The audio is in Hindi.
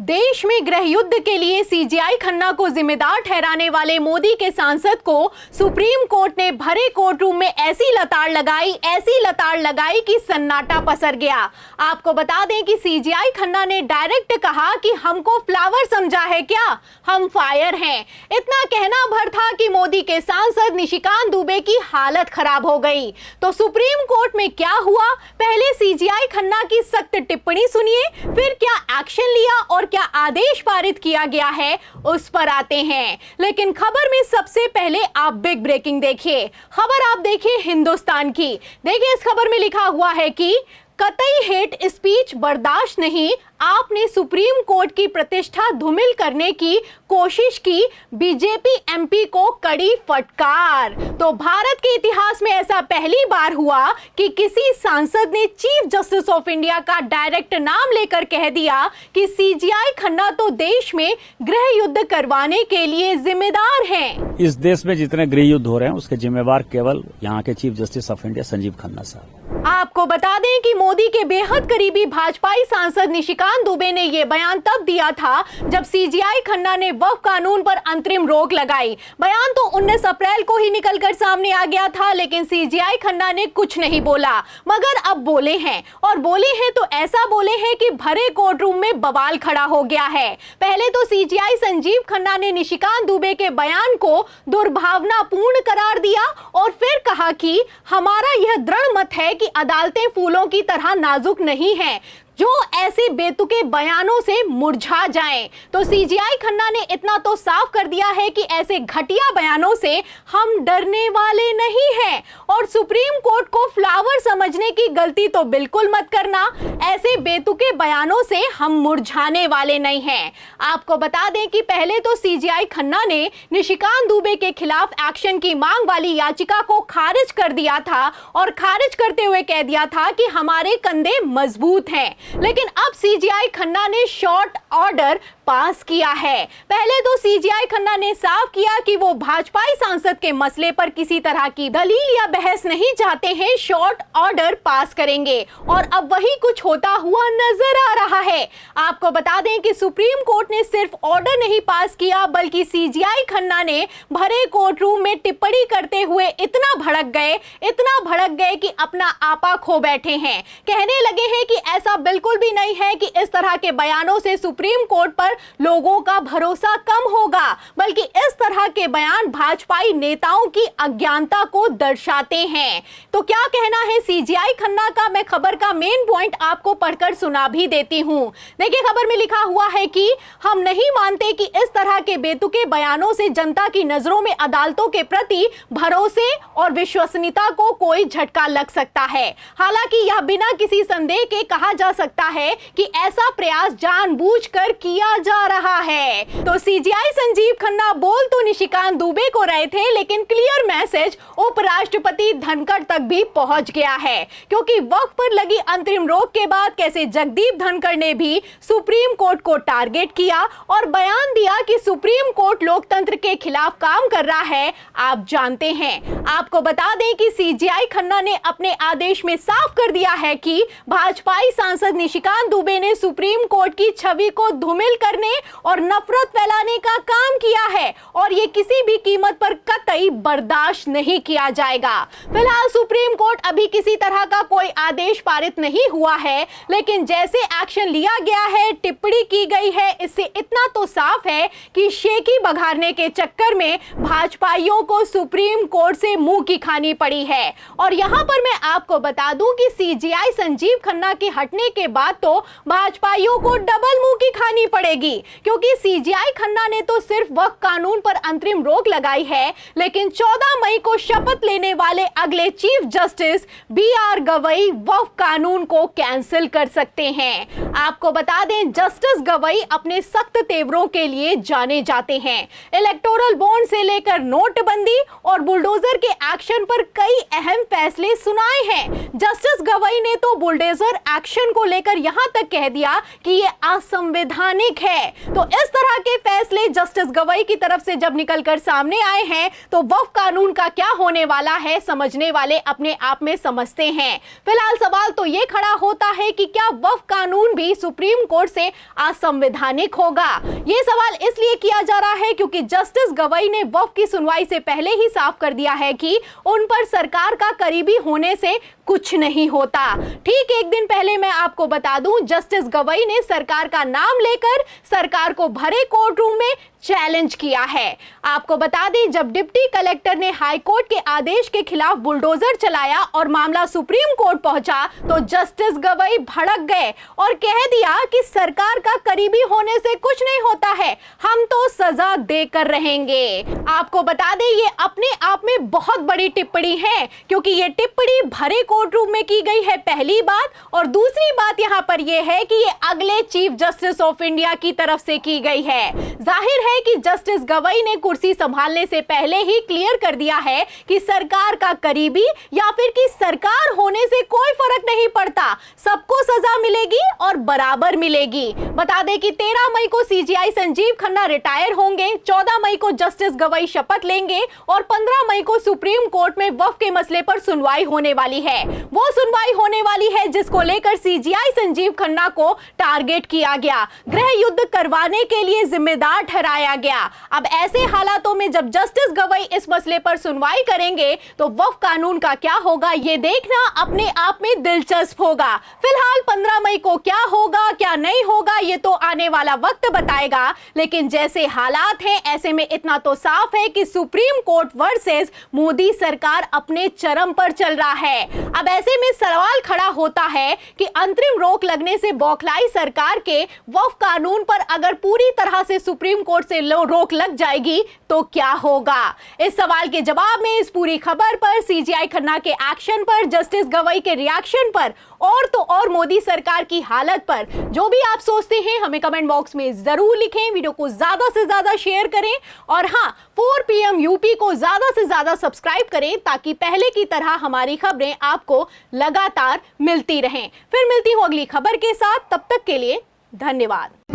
देश में गृह युद्ध के लिए सीजीआई खन्ना को जिम्मेदार ठहराने वाले मोदी के सांसद को सुप्रीम कोर्ट ने भरे कोर्ट रूम में ऐसी लताड़ लगाई कि सन्नाटा पसर गया। आपको बता दें कि सीजीआई खन्ना ने डायरेक्ट कहा कि हमको फ्लावर समझा है क्या, हम फायर हैं। इतना कहना भर था कि मोदी के सांसद निशिकांत दुबे की हालत खराब हो गई। तो सुप्रीम कोर्ट में क्या हुआ, पहले सीजीआई खन्ना की सख्त टिप्पणी सुनिए, फिर क्या एक्शन लिया और क्या आदेश पारित किया गया है उस पर आते हैं। लेकिन खबर में सबसे पहले आप बिग ब्रेकिंग देखिए। खबर आप देखिए हिंदुस्तान की। देखिए इस खबर में लिखा हुआ है कि कतई हेट स्पीच बर्दाश्त नहीं, आपने सुप्रीम कोर्ट की प्रतिष्ठा धूमिल करने की कोशिश की, बीजेपी एमपी को कड़ी फटकार। तो भारत के इतिहास में ऐसा पहली बार हुआ कि किसी सांसद ने चीफ जस्टिस ऑफ इंडिया का डायरेक्ट नाम लेकर कह दिया कि सीजीआई खन्ना तो देश में गृह युद्ध करवाने के लिए जिम्मेदार हैं। इस देश में जितने गृह युद्ध हो रहे हैं उसके जिम्मेवार केवल यहाँ के chief justice of India Sanjeev Khanna साहब। आपको बता दें कि मोदी के बेहद करीबी भाजपाई सांसद निशिकांत दुबे ने यह बयान तब दिया था जब सीजीआई खन्ना ने वक्फ कानून पर अंतरिम रोक लगाई। बयान तो 19 अप्रैल को ही निकलकर सामने आ गया था, लेकिन सीजीआई खन्ना ने कुछ नहीं बोला। मगर अब बोले हैं, और बोले हैं तो ऐसा बोले हैं कि भरे कोर्ट रूम में बवाल खड़ा हो गया है। पहले तो सीजीआई संजीव खन्ना ने निशिकांत दुबे के बयान को दुर्भावनापूर्ण करार दिया और फिर कहा कि हमारा यह दृढ़ मत है कि अदालतें फूलों की तरह नाजुक नहीं हैं जो ऐसे बेतुके बयानों से मुरझा जाएं। तो सीजीआई खन्ना ने इतना तो साफ कर दिया है कि ऐसे घटिया बयानों से हम डरने वाले नहीं हैं और सुप्रीम कोर्ट को फ्लावर समझने की गलती तो बिल्कुल मत करना। ऐसे बेतुके बयानों से हम मुरझाने वाले नहीं हैं। आपको बता दें कि पहले तो सीजीआई खन्ना ने निशिकांत दुबे के खिलाफ एक्शन की मांग वाली याचिका को खारिज कर दिया था और खारिज करते हुए कह दिया था कि हमारे कंधे मजबूत हैं। लेकिन अब सीजीआई खन्ना ने शॉर्ट ऑर्डर पास किया है। पहले तो सीजीआई खन्ना ने साफ किया कि वो भाजपाई सांसद के मसले पर किसी तरह की दलील या बहस नहीं चाहते हैं, शॉर्ट ऑर्डर पास करेंगे और अब वही कुछ होता हुआ नजर आ रहा है। आपको बता दें कि सुप्रीम कोर्ट ने सिर्फ ऑर्डर नहीं पास किया बल्कि सीजीआई खन्ना ने भरे कोर्ट रूम में टिप्पणी करते हुए इतना भड़क गए कि अपना आपा खो बैठे हैं। कहने लगे हैं कि ऐसा बिल्कुल भी नहीं है कि इस तरह के बयानों से सुप्रीम कोर्ट पर लोगों का भरोसा कम होगा, बल्कि इस तरह के बयान भाजपाई नेताओं की अज्ञानता को दर्शाते हैं। तो क्या कहना है सीजीआई खन्ना का, मैं खबर का मेन पॉइंट आपको पढ़कर सुना भी देती हूं। देखिए खबर में लिखा हुआ है कि हम नहीं मानते कि इस तरह के बेतुके बयानों से जनता की नजरों में अदालतों के प्रति भरोसे और विश्वसनीयता को कोई झटका लग सकता है। हालांकि यह बिना किसी संदेह के कहा जा सकता है कि ऐसा प्रयास जानबूझकर किया जा रहा है। तो सीजीआई संजीव खन्ना बोल तो निशिकांत दुबे को रहे थे, लेकिन क्लियर मैसेज उपराष्ट्रपति धनखड़ तक भी पहुंच गया है, क्योंकि वक्फ पर लगी अंतरिम रोक के बाद कैसे जगदीप धनखड़ ने भी सुप्रीम कोर्ट को टारगेट किया और बयान दिया कि सुप्रीम कोर्ट लोकतंत्र के खिलाफ काम कर रहा है। आप जानते हैं, आपको बता दें कि सीजीआई खन्ना ने अपने आदेश में साफ कर दिया है कि भाजपाई सांसद निशिकांत दुबे ने सुप्रीम कोर्ट की छवि को धूमिल करने और नफरत फैलाने का काम किया है और ये किसी भी कीमत पर कतई बर्दाश्त नहीं किया जाएगा। फिलहाल सुप्रीम कोर्ट अभी किसी तरह का कोई आदेश पारित नहीं हुआ है, लेकिन जैसे एक्शन लिया गया है, टिप्पणी की गई है, इससे इतना तो साफ है कि शेखी बघारने के चक्कर में भाजपाइयों को सुप्रीम कोर्ट से मुंह की खानी पड़ी है। और यहां पर मैं आपको बता दूं कि सीजीआई संजीव खन्ना के हटने के बाद तो भाजपाइयों को डबल मुंह की खानी पड़ेगी, क्योंकि सीजीआई खन्ना ने तो सिर्फ वक्फ कानून पर अंतरिम रोक लगाई है, लेकिन 14 मई को शपथ लेने वाले अगले चीफ जस्टिस बीआर गवई वक्फ कानून को कैंसिल कर सकते हैं। आपको बता दें जस्टिस गवई अपने सख्त तेवरों के लिए जाने जाते हैं। इलेक्टोरल बॉन्ड से लेकर नोटबंदी और बुलडोजर के एक्शन पर कई अहम फैसले सुनाए हैं। जस्टिस गवई ने तो बुलडोजर एक्शन को लेकर यहां तक कह दिया कि यह असंवैधानिक असंवैधानिक है। तो इस तरह के फैसले जस्टिस गवई की तरफ से जब निकलकर सामने आए हैं तो वक्फ कानून का क्या होने वाला है समझने वाले अपने आप में समझते हैं। फिलहाल सवाल तो ये खड़ा होता है कि क्या वक्फ कानून भी सुप्रीम कोर्ट से असंवैधानिक होगा। ये सवाल इसलिए किया जा रहा है क्योंकि जस्टिस गवई ने वक्फ की सुनवाई से पहले ही साफ कर दिया है कि उन पर सरकार का करीबी होने से कुछ नहीं होता। ठीक एक दिन पहले मैं आपको बता दूं, जस्टिस गवई ने सरकार का नाम लेकर सरकार को भरे कोर्ट रूम में चैलेंज किया है। आपको बता दें, जब डिप्टी कलेक्टर ने हाई कोर्ट के आदेश के खिलाफ बुलडोजर चलाया और मामला सुप्रीम कोर्ट पहुंचा तो जस्टिस गवई भड़क गए और कह दिया कि सरकार का करीबी होने से कुछ नहीं होता है, हम तो सजा देकर रहेंगे। आपको बता दें, ये अपने आप में बहुत बड़ी टिप्पणी है क्योंकि ये टिप्पणी भरे कोर्ट रूम में की गई है, पहली बात। और दूसरी बात यहां पर यह है कि ये अगले चीफ जस्टिस ऑफ इंडिया की तरफ से की गई है। जाहिर है कि जस्टिस गवई ने कुर्सी संभालने से पहले ही क्लियर कर दिया है कि सरकार का करीबी या फिर कि सरकार होने से कोई फर्क नहीं पड़ता, सबको सजा मिलेगी और बराबर मिलेगी। बता दें कि 13 मई को सीजीआई संजीव खन्ना रिटायर होंगे, 14 मई को जस्टिस गवई शपथ लेंगे और 15 मई को सुप्रीम कोर्ट में वक्फ के मसले पर सुनवाई होने वाली है। वो सुनवाई होने वाली है जिसको लेकर सीजीआई संजीव खन्ना को टारगेट किया गया, गृह युद्ध करवाने के लिए जिम्मेदार ठहराया गया। अब ऐसे हालातों में जब जस्टिस गवई इस मसले पर सुनवाई करेंगे तो वक्फ कानून का क्या होगा ये देखना अपने आप में दिलचस्प होगा। फिलहाल 15 मई को क्या होगा क्या नहीं होगा ये तो आने वाला वक्त बताएगा, लेकिन जैसे हालात हैं ऐसे में इतना तो साफ है कि सुप्रीम कोर्ट वर्सेस मोदी सरकार अपने चरम पर चल रहा है। अब ऐसे में सवाल खड़ा होता है कि अंतरिम रोक लगने से बौखलाई सरकार के वक्फ कानून पर अगर पूरी तरह से सुप्रीम कोर्ट से रोक लग जाएगी तो क्या होगा। इस सवाल के जवाब में इस पूरी खबर पर, सीजीआई खन्ना के एक्शन पर, जस्टिस गवई के रिएक्शन पर और तो और मोदी सरकार की हालत पर जो भी आप सोचते हैं हमें कमेंट बॉक्स में जरूर लिखें। वीडियो को ज्यादा से ज्यादा शेयर करें और हाँ, 4 PM यूपी को ज्यादा से ज्यादा सब्सक्राइब करें ताकि पहले की तरह हमारी खबरें आपको लगातार मिलती रहें। फिर मिलती हूं अगली खबर के साथ, तब तक के लिए धन्यवाद।